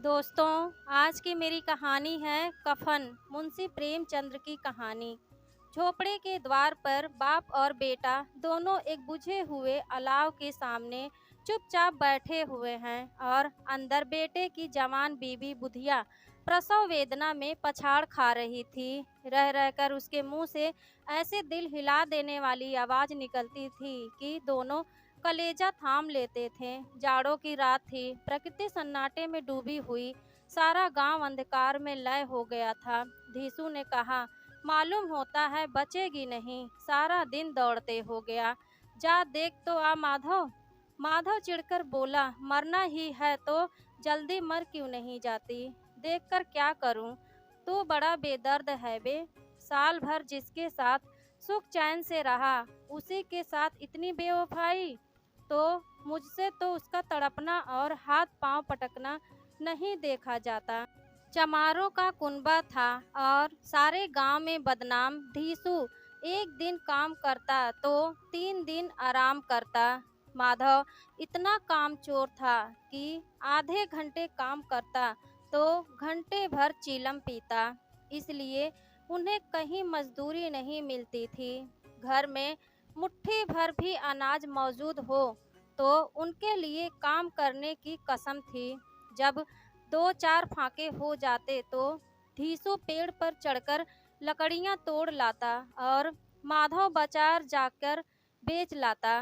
दोस्तों, आज की मेरी कहानी है कफन। मुंशी प्रेमचंद्र की कहानी। झोपड़े के द्वार पर बाप और बेटा दोनों एक बुझे हुए अलाव के सामने चुपचाप बैठे हुए हैं और अंदर बेटे की जवान बीवी बुधिया प्रसव वेदना में पछाड़ खा रही थी। रह रहकर उसके मुंह से ऐसे दिल हिला देने वाली आवाज निकलती थी कि दोनों कलेजा थाम लेते थे। जाड़ों की रात थी, प्रकृति सन्नाटे में डूबी हुई, सारा गांव अंधकार में लय हो गया था। धीसू ने कहा, मालूम होता है बचेगी नहीं, सारा दिन दौड़ते हो गया। जा देख तो आ माधव। माधव चिढ़कर बोला, मरना ही है तो जल्दी मर क्यों नहीं जाती? देखकर क्या करूं? तू बड़ा बेदर्द है बे। साल भर जिसके साथ सुख चैन से रहा, उसी के साथ इतनी बेवफाई। तो मुझसे तो उसका तड़पना और हाथ पांव पटकना नहीं देखा जाता। चमारों का कुनबा था और सारे गांव में बदनाम। धीसू एक दिन काम करता तो 3 दिन आराम करता। माधव इतना कामचोर था कि आधे घंटे काम करता तो घंटे भर चीलम पीता। इसलिए उन्हें कहीं मजदूरी नहीं मिलती थी। घर में मुट्ठी भर भी अनाज मौजूद हो तो उनके लिए काम करने की कसम थी। जब 2-4 फाके हो जाते तो धीसू पेड़ पर चढ़कर लकड़ियां तोड़ लाता और माधव बाजार जाकर बेच लाता।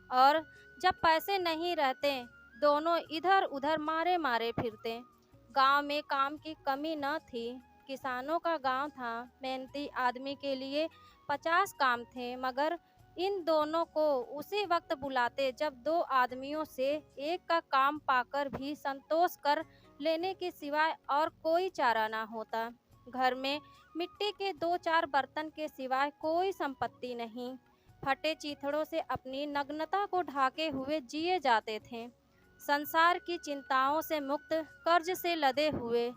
और जब पैसे नहीं रहते, दोनों इधर उधर मारे मारे फिरते। गांव में काम की कमी न थी। किसानों का गांव था। मेहनती आदमी के लिए 50 काम थे, मगर इन दोनों को उसी वक्त बुलाते जब 2 आदमियों से एक का काम पाकर भी संतोष कर लेने के सिवाय और कोई चारा ना होता। घर में मिट्टी के 2-4 बर्तन के सिवाय कोई संपत्ति नहीं। फटे चीथड़ों से अपनी नग्नता को ढाके हुए जिए जाते थे। संसार की चिंताओं से मुक्त, कर्ज से लदे हुए,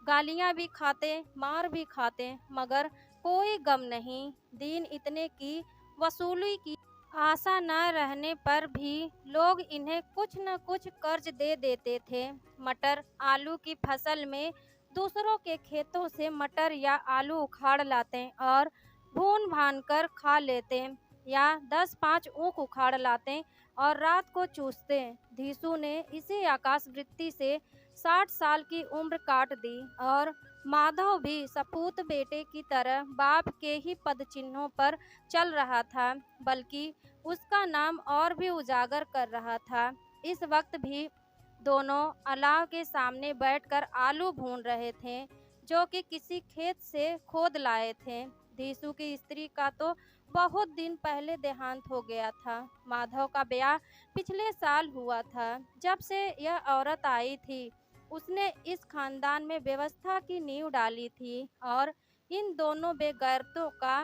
गालियां भी खाते, मार भी खाते, मगर कोई गम नहीं। दिन इतने की वसूली की आशा न रहने पर भी लोग इन्हें कुछ न कुछ कर्ज दे देते थे। मटर आलू की फसल में दूसरों के खेतों से मटर या आलू उखाड़ लाते और भून भान कर खा लेते, या 10-5 ऊख उखाड़ लाते और रात को चूसते। धीसू ने इसी आकाश वृत्ति से 60 साल की उम्र काट दी और माधव भी सपूत बेटे की तरह बाप के ही पद चिन्हों पर चल रहा था, बल्कि उसका नाम और भी उजागर कर रहा था। इस वक्त भी दोनों अलाव के सामने बैठकर आलू भून रहे थे, जो कि किसी खेत से खोद लाए थे। धीसू की स्त्री का तो बहुत दिन पहले देहांत हो गया था। माधव का ब्याह पिछले साल हुआ था। जब से यह औरत आई थी, उसने इस खानदान में व्यवस्था की नींव डाली थी और इन दोनों बेगैरतों का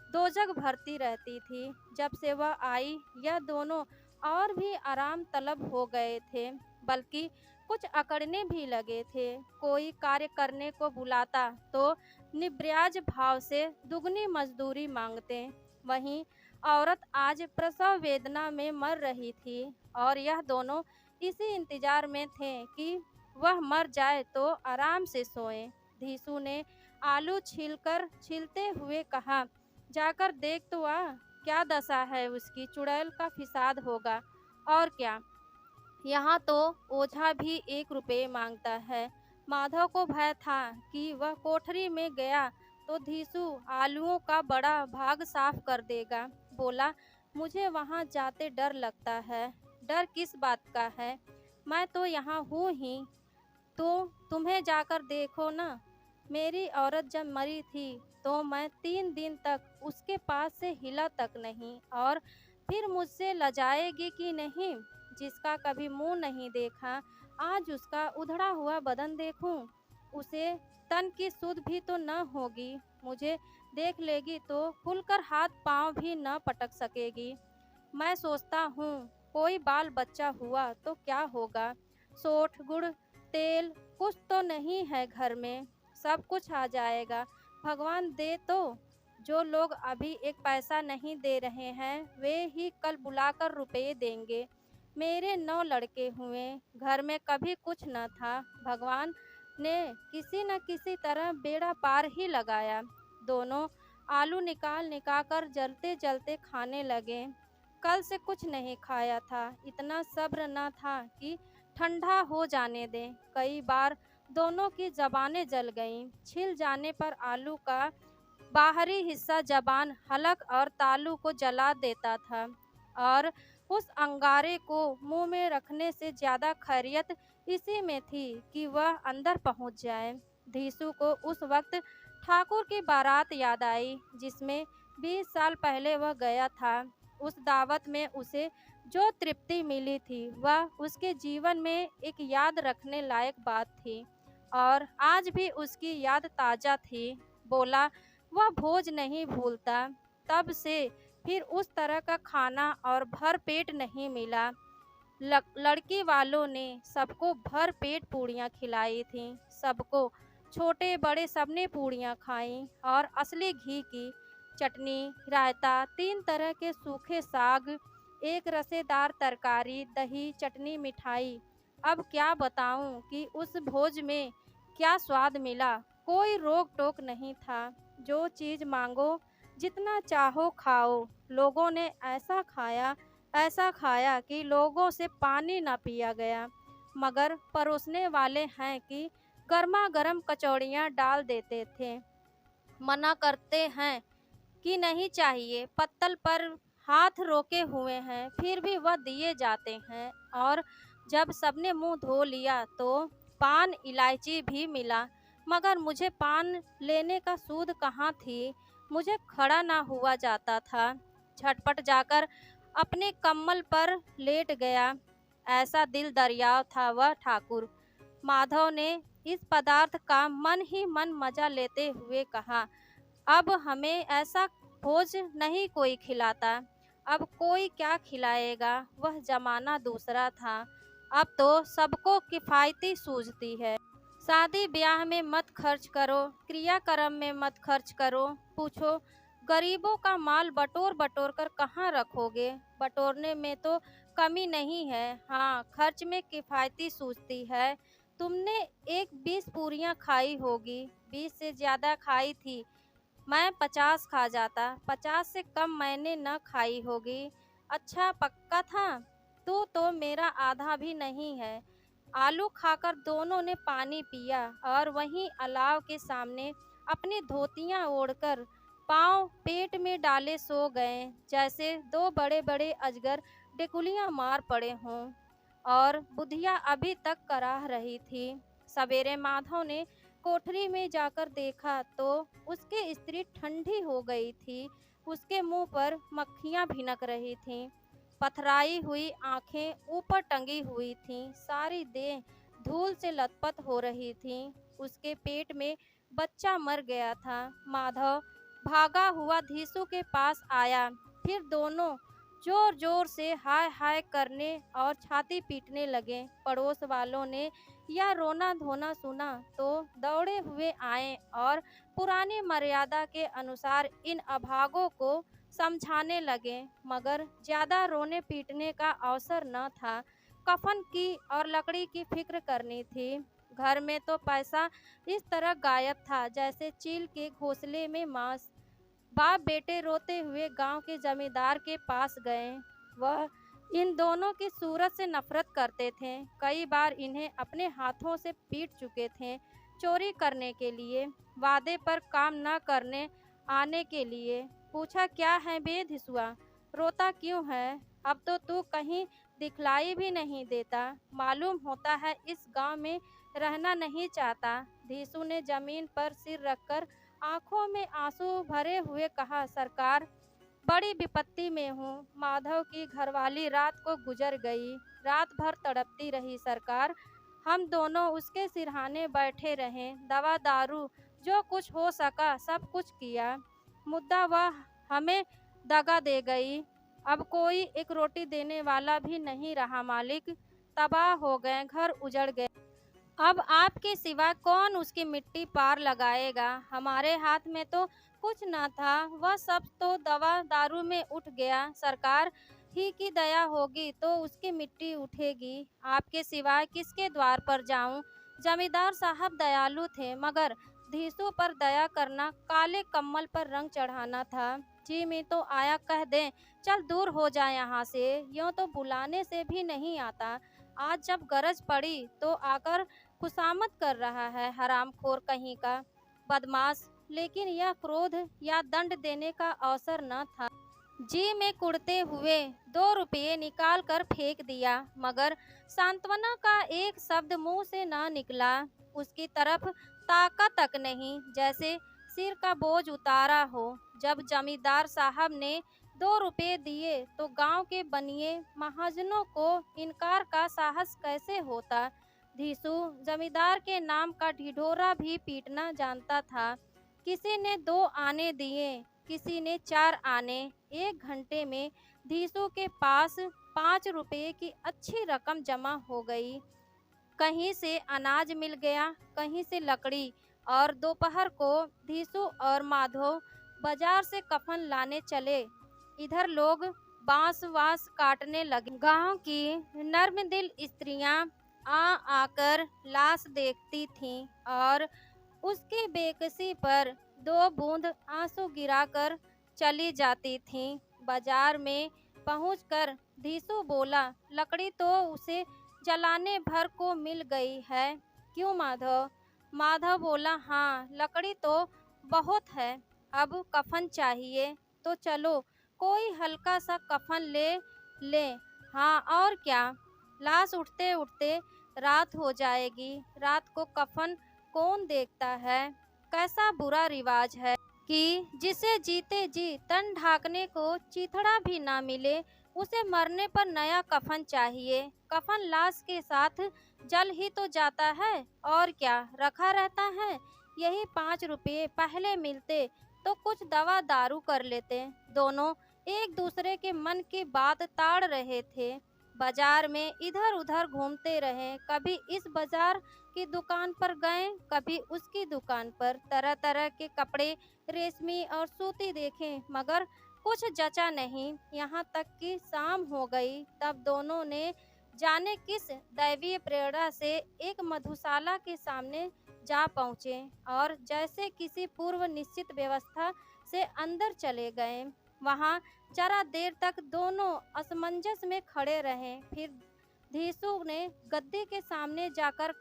दोजग भरती रहती थी। जब से वह आई, यह दोनों और भी आराम तलब हो गए थे, बल्कि कुछ अकड़ने भी लगे थे। कोई कार्य करने को बुलाता तो निब्याज भाव से दुगनी मजदूरी मांगते। वहीं औरत आज प्रसव वेदना में मर रही थी और यह दोनों इसी इंतजार में थे कि वह मर जाए तो आराम से सोए। धीसू ने आलू छीलते हुए कहा, जाकर देख तो आ, क्या दशा है उसकी, चुड़ैल का फिसाद होगा और क्या। यहाँ तो ओझा भी 1 रुपये मांगता है। माधव को भय था कि वह कोठरी में गया तो धीसू आलूओं का बड़ा भाग साफ कर देगा। बोला, मुझे वहाँ जाते डर लगता है। डर किस बात का है, मैं तो यहाँ हूँ ही। तो तुम्हें जाकर देखो ना। मेरी औरत जब मरी थी तो मैं 3 दिन तक उसके पास से हिला तक नहीं, और फिर मुझसे लजाएगी कि नहीं? जिसका कभी मुंह नहीं देखा, आज उसका उधड़ा हुआ बदन देखूं। उसे तन की सुध भी तो न होगी। मुझे देख लेगी तो खुलकर हाथ पांव भी न पटक सकेगी। मैं सोचता हूँ, कोई बाल बच्चा हुआ तो क्या होगा। सोठ गुड़ तेल कुछ तो नहीं है घर में, सब कुछ आ जाएगा, भगवान दे तो। जो लोग अभी 1 पैसा नहीं दे रहे हैं, वे ही कल बुलाकर रुपये देंगे। मेरे 9 लड़के हुए, घर में कभी कुछ न था। भगवान ने किसी न किसी तरह बेड़ा पार ही लगाया। दोनों आलू निकाल निकाल कर जलते जलते खाने लगे। कल से कुछ नहीं खाया था, इतना सब्र न था कि ठंडा हो जाने दें। कई बार दोनों की जबानें जल गईं। छिल जाने पर आलू का बाहरी हिस्सा जबान, हलक और तालू को जला देता था और उस अंगारे को मुंह में रखने से ज्यादा खैरियत इसी में थी कि वह अंदर पहुंच जाए। धीसू को उस वक्त ठाकुर की बारात याद आई जिसमें 20 साल पहले वह गया था। उस दावत में उसे जो तृप्ति मिली थी वह उसके जीवन में एक याद रखने लायक बात थी और आज भी उसकी याद ताजा थी। बोला वह भोज नहीं भूलता। तब से फिर उस तरह का खाना और भर पेट नहीं मिला। लड़की वालों ने सबको भर पेट पूड़ियाँ खिलाई थीं। सबको, छोटे बड़े सबने पूड़ियाँ खाईं और असली घी की चटनी, रायता, 3 तरह के सूखे साग, एक रसेदार तरकारी, दही, चटनी, मिठाई। अब क्या बताऊं कि उस भोज में क्या स्वाद मिला। कोई रोक टोक नहीं था। जो चीज़ मांगो, जितना चाहो खाओ। लोगों ने ऐसा खाया कि लोगों से पानी न पिया गया। मगर परोसने वाले हैं कि गर्मा गर्म कचौड़ियाँ डाल देते थे। मना करते हैं कि नहीं चाहिए, पत्तल पर हाथ रोके हुए हैं, फिर भी वह दिए जाते हैं। और जब सबने मुंह धो लिया तो पान इलायची भी मिला, मगर मुझे पान लेने का सूद कहाँ थी। मुझे खड़ा ना हुआ जाता था। झटपट जाकर अपने कम्बल पर लेट गया। ऐसा दिल दरियाव था वह ठाकुर। माधव ने इस पदार्थ का मन ही मन मजा लेते हुए कहा, अब हमें ऐसा भोज नहीं कोई खिलाता। अब कोई क्या खिलाएगा। वह जमाना दूसरा था। अब तो सबको किफ़ायती सूझती है। शादी ब्याह में मत खर्च करो, क्रियाक्रम में मत खर्च करो। पूछो गरीबों का माल बटोर बटोर कर कहाँ रखोगे। बटोरने में तो कमी नहीं है, हाँ खर्च में किफ़ायती सूझती है। तुमने एक 20 पूरियाँ खाई होगी, 20 से ज़्यादा खाई थी। मैं 50 खा जाता, 50 से कम मैंने न खाई होगी। अच्छा पक्का था। तू तो मेरा आधा भी नहीं है। आलू खाकर दोनों ने पानी पिया और वहीं अलाव के सामने अपनी धोतियां ओढ़कर पांव पेट में डाले सो गए, जैसे 2 बड़े बड़े अजगर डेकुलियां मार पड़े हों। और बुधिया अभी तक कराह रही थी। सवेरे माधव ने कोठरी में जाकर देखा तो उसकी स्त्री ठंडी हो गई थी। उसके मुंह पर मक्खियां भिनक रही थीं। पथराई हुई आंखें ऊपर टंगी हुई थीं। सारी देह धूल से लथपथ हो रही थी। उसके पेट में बच्चा मर गया था। माधव भागा हुआ धीसू के पास आया। फिर दोनों जोर जोर से हाय हाय करने और छाती पीटने लगे। पड़ोस वालों ने यह रोना धोना सुना तो दौड़े हुए आए और पुरानी मर्यादा के अनुसार इन अभागों को समझाने लगे। मगर ज्यादा रोने पीटने का अवसर न था। कफन की और लकड़ी की फिक्र करनी थी। घर में तो पैसा इस तरह गायब था जैसे चील के घोंसले में मांस। बाप बेटे रोते हुए गांव के जमींदार के पास गए। वह इन दोनों की सूरत से नफरत करते थे। कई बार इन्हें अपने हाथों से पीट चुके थे। चोरी करने के लिए, वादे पर काम न करने आने के लिए। पूछा क्या है बे धिसुआ, रोता क्यों है। अब तो तू कहीं दिखलाई भी नहीं देता। मालूम होता है इस गांव में रहना नहीं चाहता। धीसू ने जमीन पर सिर रखकर आंखों में आंसू भरे हुए कहा, सरकार बड़ी विपत्ति में हूँ। माधव की घरवाली रात को गुजर गई। रात भर तड़पती रही सरकार। हम दोनों उसके सिरहाने बैठे रहे। दवा दारू जो कुछ हो सका सब कुछ किया। मुद्दा वह हमें दगा दे गई। अब कोई एक रोटी देने वाला भी नहीं रहा मालिक। तबाह हो गए, घर उजड़ गए। अब आपके सिवा कौन उसकी मिट्टी पार लगाएगा। हमारे हाथ में तो कुछ न था। वह सब तो दवा दारू में उठ गया सरकार। ही की दया होगी तो उसकी मिट्टी उठेगी। आपके सिवाय किसके द्वार पर जाऊं? जमींदार साहब दयालु थे, मगर धीसू पर दया करना काले कम्बल पर रंग चढ़ाना था। जी मैं तो आया कह दें, चल दूर हो जाए यहाँ से, यूं तो बुलाने से भी नहीं आता। आज जब गरज पड़ी तो आकर खुशामद कर रहा है, हरामखोर कहीं का बदमाश। लेकिन यह क्रोध या दंड देने का अवसर न था। जी में कुड़ते हुए 2 रुपये निकाल कर फेंक दिया, मगर सांत्वना का एक शब्द मुंह से न निकला। उसकी तरफ ताका तक नहीं, जैसे सिर का बोझ उतारा हो। जब जमींदार साहब ने 2 रुपये दिए तो गांव के बनिए महाजनों को इनकार का साहस कैसे होता। धीसू जमींदार के नाम का ढिढोरा भी पीटना जानता था। किसी ने 2 आने दिए, किसी ने 4 आने। 1 घंटे में धीसू के पास 5 रुपये की अच्छी रकम जमा हो गई। कहीं से अनाज मिल गया, कहीं से लकड़ी, और दोपहर को धीसू और माधव बाजार से कफन लाने चले। इधर लोग बांस वास काटने लगे। गांव की नर्मदिल स्त्रियां आ आकर लाश देखती थीं और उसकी बेकसी पर 2 बूंद आंसू गिराकर चली जाती थीं। बाजार में पहुंचकर धीसू बोला, लकड़ी तो उसे जलाने भर को मिल गई है, क्यों माधव? माधव बोला, हाँ लकड़ी तो बहुत है, अब कफन चाहिए तो चलो कोई हल्का सा कफन ले ले। हाँ और क्या, लाश उठते उठते रात हो जाएगी। रात को कफन कौन देखता है? कैसा बुरा रिवाज है कि जिसे जीते जी तन ढाकने को चीथड़ा भी ना मिले, उसे मरने पर नया कफन चाहिए। कफन लाश के साथ जल ही तो जाता है, और क्या रखा रहता है। यही 5 रुपये पहले मिलते तो कुछ दवा दारू कर लेते। दोनों एक दूसरे के मन की बात ताड़ रहे थे। बाजार में इधर उधर घूमते रहे, कभी इस बाजार की दुकान पर गए, कभी उसकी दुकान पर। तरह तरह के कपड़े, रेशमी और सूती देखे, मगर कुछ जचा नहीं। यहाँ तक कि शाम हो गई, तब दोनों ने जाने किस दैवीय प्रेरणा से एक मधुशाला के सामने जा पहुँचे और जैसे किसी पूर्व निश्चित व्यवस्था से अंदर चले गए। वहाँ जरा देर तक दोनों असमंजस में खड़े रहे। फिर धीसू ने गद्दे के सामने जाकर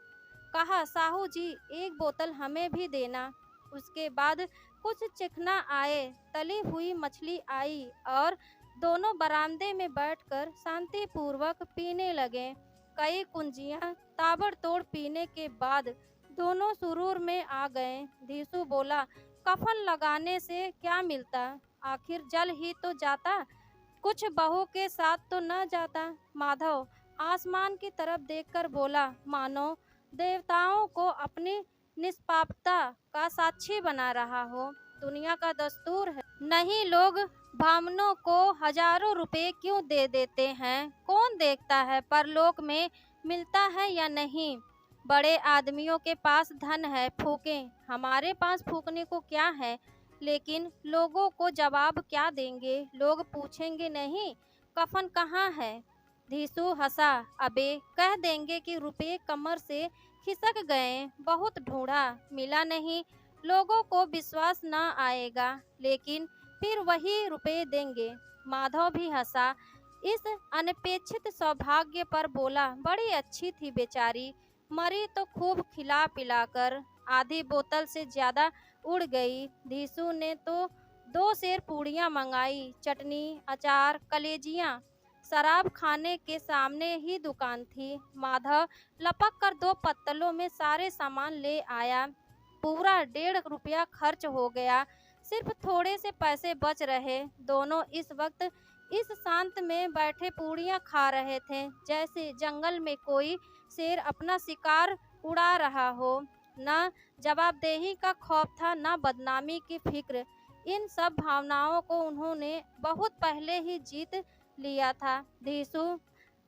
कहा, साहू जी एक बोतल हमें भी देना। उसके बाद कुछ चिकना आए, तली हुई मछली आई और दोनों बरामदे में बैठकर शांतिपूर्वक पीने लगे। कई कुंजियां ताबड़तोड़ पीने के बाद दोनों सुरूर में आ गए। धीसू बोला, कफन लगाने से क्या मिलता, आखिर जल ही तो जाता, कुछ बहू के साथ तो न जाता। माधव आसमान की तरफ देखकर बोला, मानो देवताओं को अपनी निष्पापता का साक्षी बना रहा हो। दुनिया का दस्तूर है, नहीं लोग ब्राह्मणों को हजारों रुपए क्यों दे देते हैं, कौन देखता है परलोक में मिलता है या नहीं। बड़े आदमियों के पास धन है, फूकें, हमारे पास फूकने को क्या है। लेकिन लोगों को जवाब क्या देंगे, लोग पूछेंगे नहीं कफन कहाँ है। धीसू हंसा, अबे कह देंगे कि रुपये कमर से खिसक गए, बहुत ढूंढा मिला नहीं, लोगों को विश्वास न आएगा, लेकिन फिर वही रुपये देंगे। माधव भी हंसा, इस अनपेक्षित सौभाग्य पर बोला, बड़ी अच्छी थी बेचारी, मरी तो खूब खिला पिलाकर, आधी बोतल से ज्यादा उड़ गई। धीसू ने तो 2 सेर पूड़ियाँ मंगाई, चटनी, अचार, कलेजियाँ। शराब खाने के सामने ही दुकान थी। माधव लपक कर 2 पत्तलों में सारे सामान ले आया। पूरा 1.5 रुपया खर्च हो गया, सिर्फ थोड़े से पैसे बच रहे। दोनों इस वक्त इस शांत में बैठे पूड़ियाँ खा रहे थे, जैसे जंगल में कोई शेर अपना शिकार उड़ा रहा हो। न जवाबदेही का खौफ था, न बदनामी की फिक्र। इन सब भावनाओं को उन्होंने बहुत पहले ही जीत लिया था। धीसू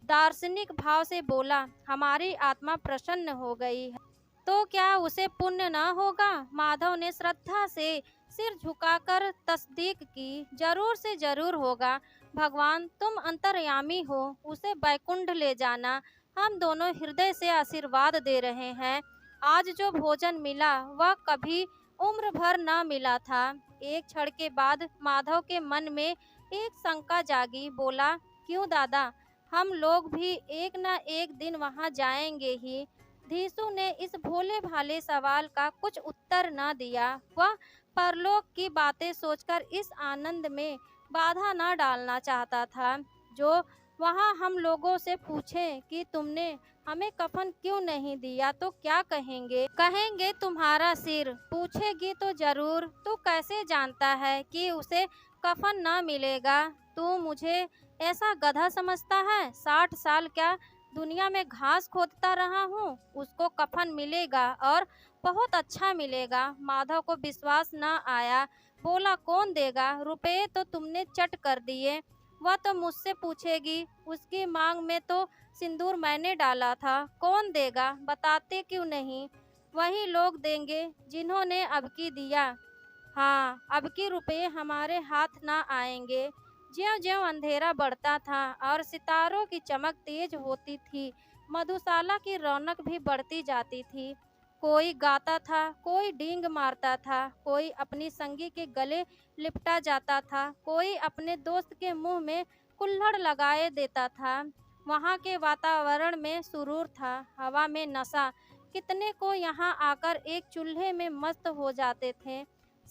दार्शनिक भाव से बोला, हमारी आत्मा प्रसन्न हो गई है तो क्या उसे पुण्य न होगा। माधव ने श्रद्धा से सिर झुकाकर तस्दीक की, जरूर से जरूर होगा। भगवान तुम अंतर्यामी हो, उसे बैकुंठ ले जाना। हम दोनों हृदय से आशीर्वाद दे रहे हैं। आज जो भोजन मिला वह कभी उम्र भर न मिला था। एक क्षण के बाद माधव के मन में एक शंका जागी। बोला, क्यों दादा, हम लोग भी एक न एक दिन वहां जाएंगे ही। धीसू ने इस भोले भाले सवाल का कुछ उत्तर न दिया। वह परलोक की बातें सोचकर इस आनंद में बाधा न डालना चाहता था। जो वहाँ हम लोगों से पूछें कि तुमने हमें कफन क्यों नहीं दिया तो क्या कहेंगे? कहेंगे तुम्हारा सिर। पूछेगी तो जरूर, तू कैसे जानता है कि उसे कफन न मिलेगा? तू मुझे ऐसा गधा समझता है? 60 साल क्या दुनिया में घास खोदता रहा हूँ, उसको कफन मिलेगा और बहुत अच्छा मिलेगा। माधव को विश्वास न आया। बोला, कौन देगा? रुपये तो तुमने चट कर दिए। वह तो मुझसे पूछेगी, उसकी मांग में तो सिंदूर मैंने डाला था। कौन देगा? बताते क्यों नहीं? वही लोग देंगे जिन्होंने अबकी दिया। हाँ, अबकी रुपये हमारे हाथ ना आएंगे। ज्यों-ज्यों अंधेरा बढ़ता था और सितारों की चमक तेज होती थी, मधुशाला की रौनक भी बढ़ती जाती थी। कोई गाता था, कोई डींग मारता था, कोई अपनी संगी के गले लिपटा जाता था, कोई अपने दोस्त के मुंह में कुल्हड़ लगाए देता था। वहाँ के वातावरण में सुरूर था, हवा में नशा। कितने को यहाँ आकर एक चूल्हे में मस्त हो जाते थे।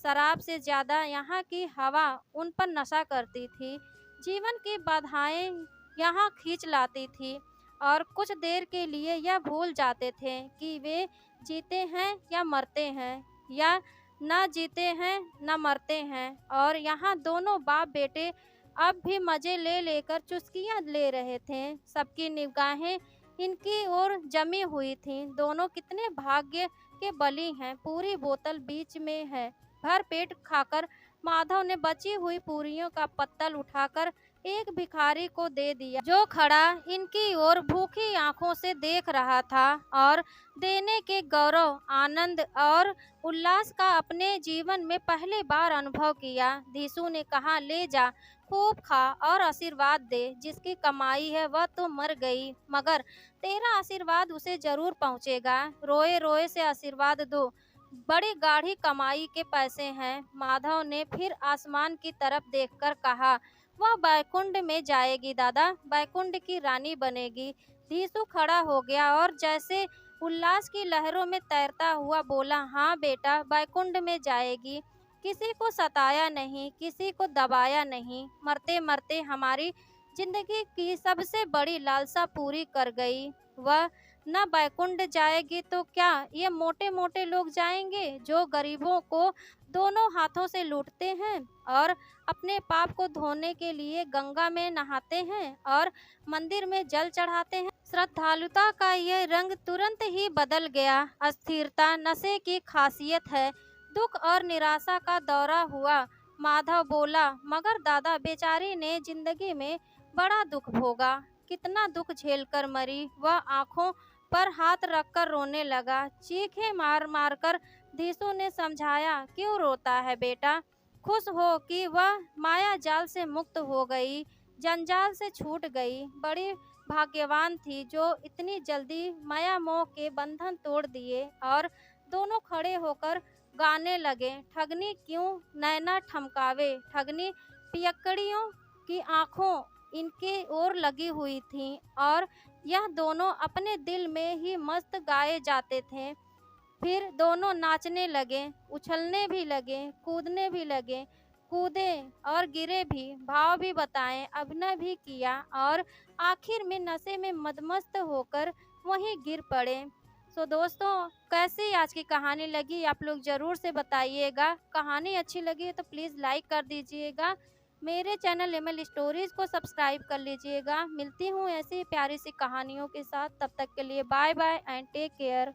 शराब से ज्यादा यहाँ की हवा उन पर नशा करती थी। जीवन की बाधाएं यहाँ खींच लाती थी और कुछ देर के लिए यह भूल जाते थे कि वे जीते हैं या मरते हैं, या न जीते हैं न मरते हैं। और यहाँ दोनों बाप बेटे अब भी मजे ले लेकर चुस्कियां ले रहे थे। सबकी निगाहें इनकी ओर जमी हुई थीं। दोनों कितने भाग्य के बली हैं। पूरी बोतल बीच में है। भर पेट खाकर माधव ने बची हुई पूरियों का पत्तल उठाकर एक भिखारी को दे दिया, जो खड़ा इनकी ओर भूखी आंखों से देख रहा था और देने के गौरव, आनंद और उल्लास का अपने जीवन में पहली बार अनुभव किया। धीसू ने कहा, ले जा, खूब खा और आशीर्वाद दे। जिसकी कमाई है वह तो मर गई, मगर तेरा आशीर्वाद उसे जरूर पहुँचेगा। रोए रोए से आशीर्वाद दो, बड़ी गाढ़ी कमाई के पैसे हैं। माधव ने फिर आसमान की तरफ देखकर कहा, वह बैकुंठ में जाएगी दादा, बैकुंठ की रानी बनेगी। धीसू खड़ा हो गया और जैसे उल्लास की लहरों में तैरता हुआ बोला, हाँ बेटा, बैकुंठ में जाएगी। किसी को सताया नहीं, किसी को दबाया नहीं। मरते मरते हमारी जिंदगी की सबसे बड़ी लालसा पूरी कर गई। वह न बैकुंठ जाएगी तो क्या ये मोटे मोटे लोग जाएंगे, जो गरीबों को दोनों हाथों से लूटते हैं और अपने पाप को धोने के लिए गंगा में नहाते हैं और मंदिर में जल चढ़ाते हैं। श्रद्धालुता का यह रंग तुरंत ही बदल गया। अस्थिरता नशे की खासियत है। दुख और निराशा का दौरा हुआ। माधव बोला, मगर दादा, बेचारी ने जिंदगी में बड़ा दुख भोगा, कितना दुख झेलकर मरी। वह आंखों पर हाथ रखकर रोने लगा। चीखें मार मार कर धीसू ने समझाया, क्यों रोता है बेटा? खुश हो कि वह माया जाल से मुक्त हो गई, जंजाल से छूट गई। बड़ी भाग्यवान थी जो इतनी जल्दी माया मोह के बंधन तोड़ दिए। और दोनों खड़े होकर गाने लगे, ठगनी क्यों नैना ठमकावे, ठगनी पियक्कड़ियों की आंखों इनके ओर लगी हुई थीं और यह दोनों अपने दिल में ही मस्त गाए जाते थे। फिर दोनों नाचने लगे, उछलने भी लगे, कूदने भी लगे, कूदे और गिरे भी, भाव भी बताएं, अभिनय भी किया और आखिर में नशे में मदमस्त होकर वहीं गिर पड़े। सो दोस्तों, कैसी आज की कहानी लगी आप लोग ज़रूर से बताइएगा। कहानी अच्छी लगी तो प्लीज़ लाइक कर दीजिएगा। मेरे चैनल एमएल स्टोरीज़ को सब्सक्राइब कर लीजिएगा। मिलती हूँ ऐसी प्यारी सी कहानियों के साथ। तब तक के लिए bye bye and take care.